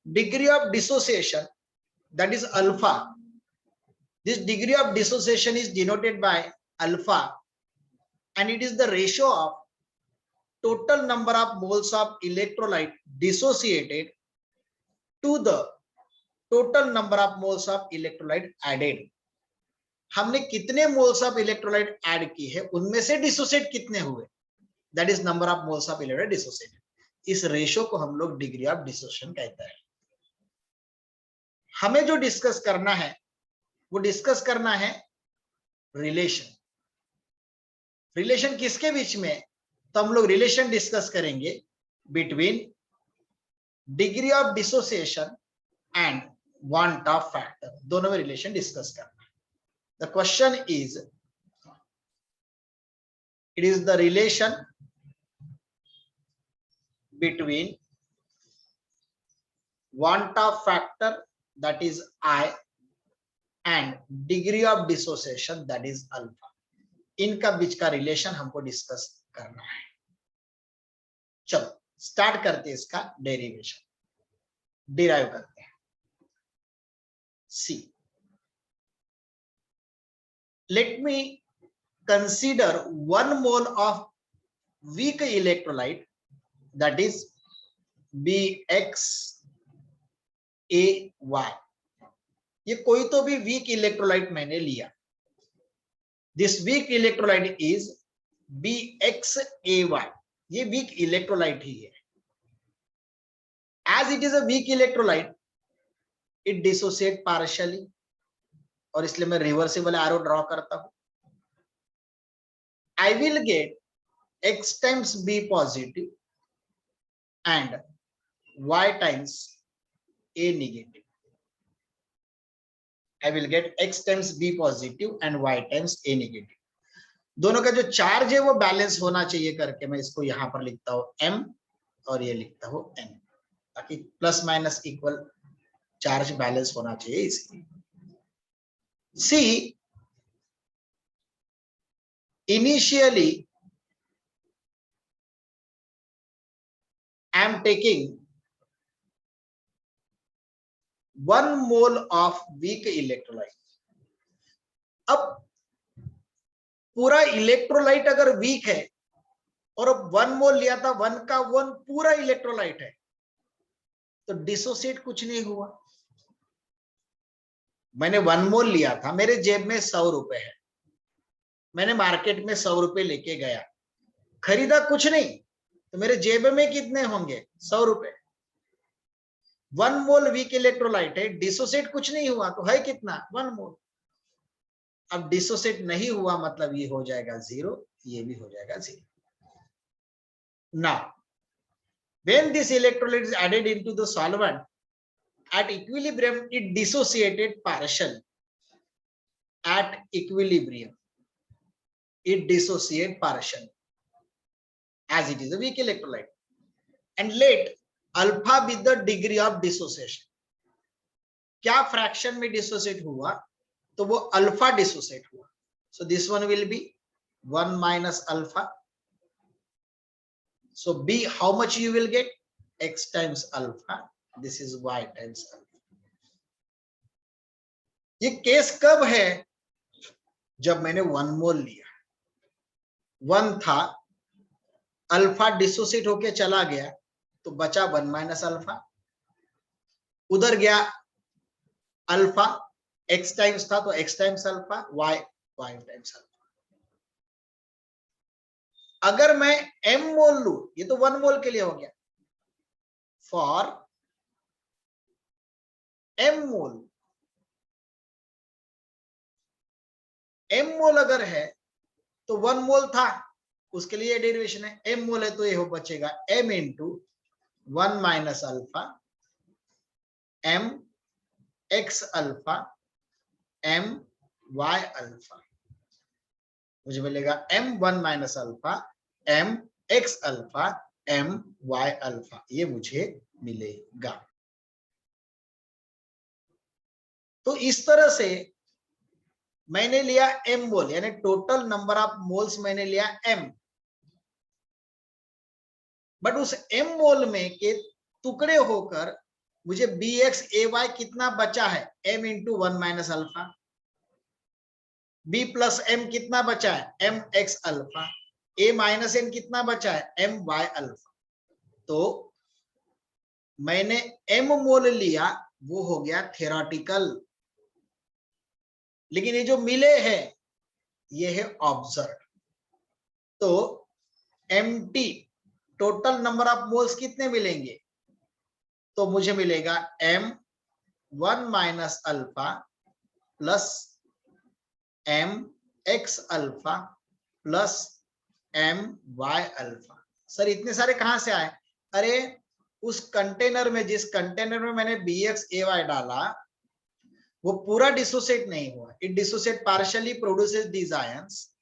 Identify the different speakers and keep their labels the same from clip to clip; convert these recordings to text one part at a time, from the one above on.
Speaker 1: degree of dissociation, that is alpha. This degree of dissociation is denoted by alpha, and it is the ratio of total number of moles of electrolyte dissociated to the total number of moles of electrolyte added. हमने कितने moles of electrolyte add की है, उनमें से dissociate कितने हुए, that is number of moles of electrolyte dissociated. इस ratio को हम लोग डिग्री ऑफ डिसोसिएशन कहते हैं. हमें जो डिस्कस करना है वो डिस्कस करना है रिलेशन. रिलेशन किसके बीच में, तो हम लोग रिलेशन डिस्कस करेंगे between degree of dissociation and want of factor. दोनों में रिलेशन डिस्कस करना है. The question is, it is the relation between want of factor, that is I, and degree of dissociation, that is alpha. इनका बीच का relation हमको discuss करना है. चलो स्टार्ट करते हैं इसका डेरिवेशन, डिराइव करते हैं. सी, let me consider 1 mole of weak electrolyte, that is BXAY. ये कोई तो भी वीक इलेक्ट्रोलाइट मैंने लिया. This weak electrolyte is BXAY. ये वीक इलेक्ट्रोलाइट ही है. As it is a weak electrolyte, it dissociate partially, और इसलिए मैं रिवर्सिबल एरो ड्रॉ करता हूं. I will get X times B positive and Y times A negative. I will get X times B positive and Y times A negative. दोनों का जो charge है वो बैलेंस होना चाहिए करके मैं इसको यहां पर लिखता हूं M और ये लिखता हूं N, ताकि plus minus equal charge balance होना चाहिए इसलिए. See, initially I am taking 1 mole of weak electrolyte. अब पूरा इलेक्ट्रोलाइट अगर वीक है और अब 1 मोल लिया था, 1 का 1 पूरा इलेक्ट्रोलाइट है, तो डिसोसिएट कुछ नहीं हुआ. मैंने 1 मोल लिया था, मेरे जेब में 100 रुपए है, मैंने मार्केट में 100 रुपए लेके गया, खरीदा कुछ नहीं, तो मेरे जेब में कितने होंगे, 100 रुपए. 1 मोल वीक इलेक्ट्रोलाइट है, डिसोसिएट कुछ नहीं हुआ, तो है कितना, 1 मोल. अब डिसोसिएट नहीं हुआ मतलब ये हो जाएगा 0, ये भी हो जाएगा 0. Now when this electrolyte is added into the solvent, at equilibrium it dissociated partially. At equilibrium it dissociate partially as it is a weak electrolyte, and let alpha be the degree of dissociation. क्या fraction में dissociate हुआ, तो वो alpha dissociate हुआ. So this one will be 1 minus alpha. So B, how much you will get, X times alpha, this is Y times alpha. ये case कब है, जब मैंने 1 मोल लिया, 1 था, अल्फा डिसोसिएट होके चला गया, तो बचा 1 माइनस अल्फा. उधर गया अल्फा, X टाइम्स था तो X times alpha, Y times alpha. अगर मैं M मोल लू, ये तो 1 मोल के लिए हो गया, फॉर M मोल, M मोल अगर है तो 1 मोल था, उसके लिए डेरिवेशन है. M मोल है तो ये हो बचेगा M into 1 minus alpha M X alpha M Y alpha. मुझे मिलेगा M 1 minus alpha M X alpha M Y alpha, ये मुझे मिलेगा. तो इस तरह से मैंने लिया M मोल, यानी टोटल नंबर ऑफ मोल्स मैंने लिया M, बट उस M मोल में के टुकड़े होकर मुझे bx ay कितना बचा है, m into 1 minus alpha, b plus m कितना बचा है, m x alpha, a minus m कितना बचा है, m y अल्फा। तो मैंने m मोल लिया, वो हो गया थेरोटिकल, लेकिन ये जो मिले हैं ये है ऑब्जर्व। तो mt total number of moles कितने मिलेंगे, तो मुझे मिलेगा m1 minus alpha plus mx alpha plus my alpha. Sir इतने सारे कहां से आए, अरे उस कंटेनर में, जिस कंटेनर में मैंने bx ay डाला वो पूरा डिसोसिएट नहीं हुआ, it dissociate partially, produces these ions.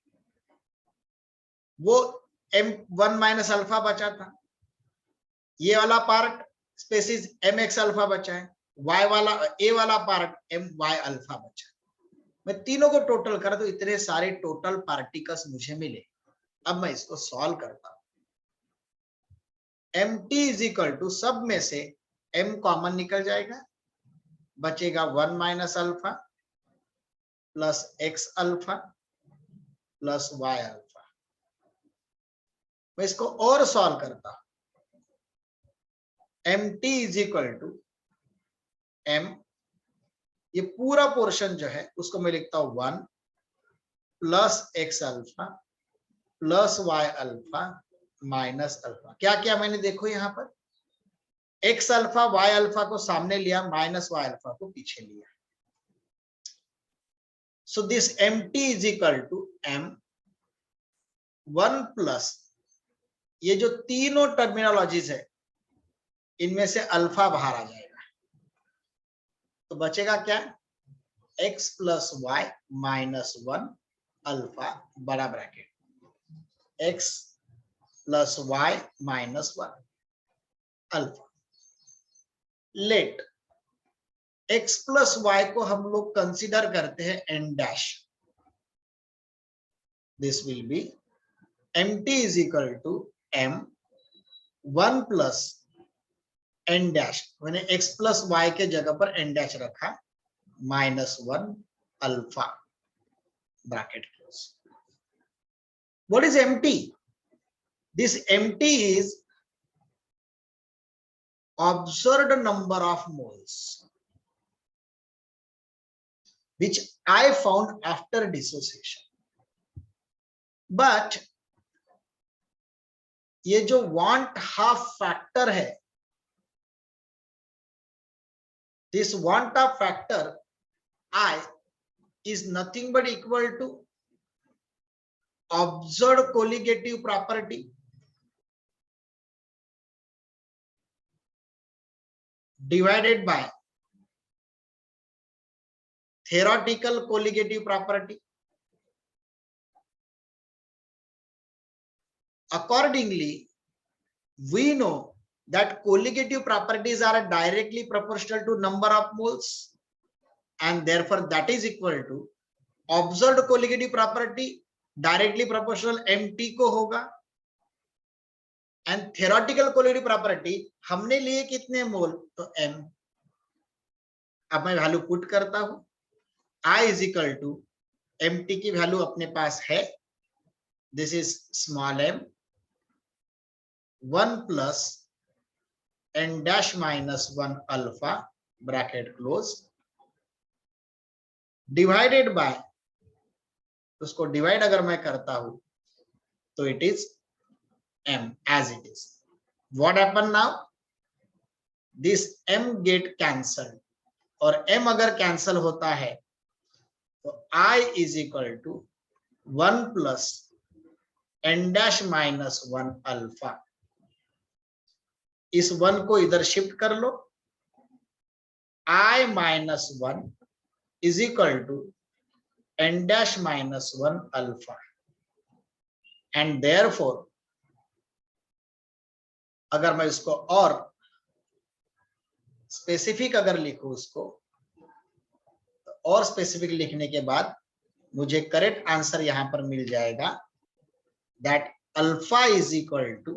Speaker 1: वो m1 माइनस अल्फा बचा था, ये वाला पार्ट स्पेसिस mx अल्फा बचा है, y वाला a वाला पार्ट my अल्फा बचा है। मैं तीनों को टोटल करा तो इतने सारे टोटल पार्टिकल्स मुझे मिले। अब मैं इसको सॉल्व करता हूं। mt इज इक्वल टू, सब में से m कॉमन निकल जाएगा, बचेगा 1 minus alpha plus x alpha plus y alpha. मैं इसको और सॉल्व करता हूं। mt is equal to m, ये पूरा पोर्शन जो है उसको मैं लिखता हूं 1 plus x alpha plus y alpha minus alpha. क्या क्या मैंने देखो यहां पर, x अल्फा y अल्फा को सामने लिया, माइनस y अल्फा को पीछे लिया। So this mt is equal to m 1 plus, ये जो तीनों टर्मिनोलॉजीज है इनमें से अल्फा बाहर आ जाएगा, तो बचेगा क्या, x plus y minus 1 alpha bracket ब्रैकेट, x plus y minus 1 alpha. Let x plus y को हम लोग कंसिडर करते हैं n dash, this will be mt is equal to m 1 plus n dash, मैंने x प्लस वाई के जगह पर n डैश रखा, minus 1 alpha bracket close. What is mt? This mt is observed number of moles which I found after dissociation. But ये जो want half factor है, this want half factor I is nothing but equal to observed colligative property divided by theoretical colligative property. Accordingly, we know that colligative properties are directly proportional to number of moles, and therefore that is equal to observed colligative property directly proportional mt को होगा, and theoretical colligative property हमने लिए कितने मोल, तो m। अब मैं value put करता हूं, I is equal to mt की वैल्यू अपने पास है, this is small m 1 plus n dash minus 1 alpha bracket close divided by, उसको डिवाइड अगर मैं करता हूं तो it is m as it is. What happen now? This m get cancelled, और m अगर कैंसल होता है तो I is equal to 1 plus n dash minus 1 alpha. इस 1 को इधर शिफ्ट कर लो, I minus 1 is equal to n dash minus 1 alpha, and therefore अगर मैं इसको और स्पेसिफिक अगर लिखूं उसको, तो और स्पेसिफिक लिखने के बाद मुझे करेक्ट आंसर यहां पर मिल जाएगा, that alpha is equal to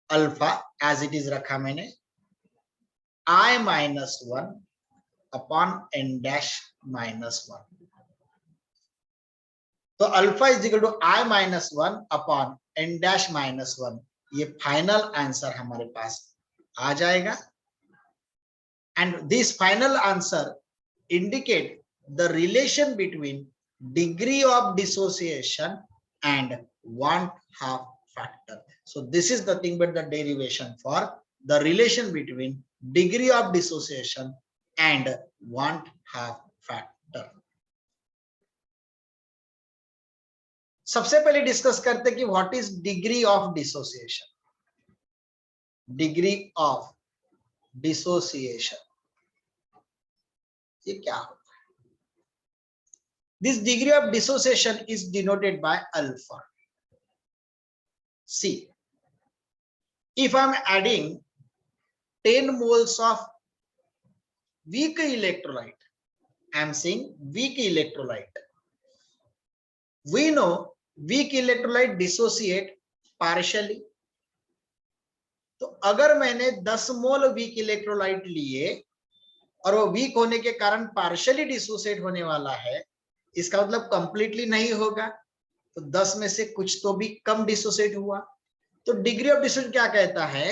Speaker 1: alpha as it is रखा मैंने I minus 1 upon n dash minus 1. तो alpha is equal to I minus 1 upon n dash minus 1. ये फाइनल आंसर हमारे पास आ जाएगा. And this final answer indicate the relation between degree of dissociation and 1/2 factor. So this is nothing but the derivation for the relation between degree of dissociation and 1/2 factor. सबसे पहले discuss करते कि what is degree of dissociation. Degree of dissociation ये क्या होता है? This degree of dissociation is denoted by alpha. See, if I am adding 10 moles of weak electrolyte, I am saying weak electrolyte. We know weak electrolyte dissociate partially. तो अगर मैंने 10 मोल weak electrolyte लिए और वो वीक होने के कारण partially dissociate होने वाला है, इसका मतलब कंप्लीटली नहीं होगा. तो 10 में से कुछ तो भी कम डिसोसिएट हुआ. तो डिग्री ऑफ डिसोसिएशन क्या कहता है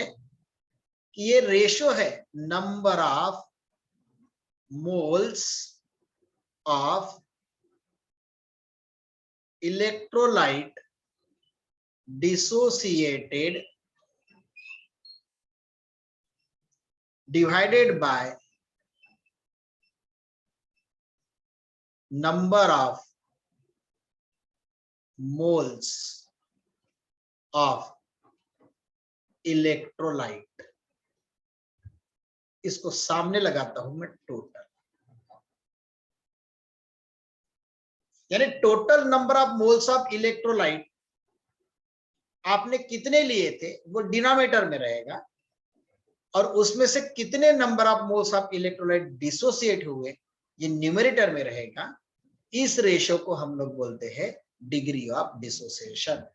Speaker 1: कि ये रेशो है number of moles of electrolyte dissociated divided by number of moles of electrolyte. इसको सामने लगाता हूं मैं टोटल, यानी total number of moles of electrolyte आपने कितने लिए थे वो डिनोमिनेटर में रहेगा और उसमें से कितने number of moles of electrolyte dissociate हुए ये न्यूमरेटर में रहेगा. इस रेशो को हम लोग बोलते हैं degree of dissociation.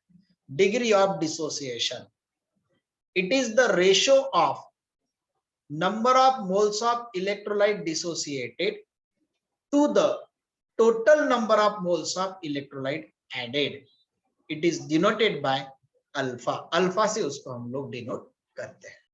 Speaker 1: Degree of dissociation, it is the ratio of number of moles of electrolyte dissociated to the total number of moles of electrolyte added. It is denoted by alpha. Alpha से उसको हम लोग denote करते हैं.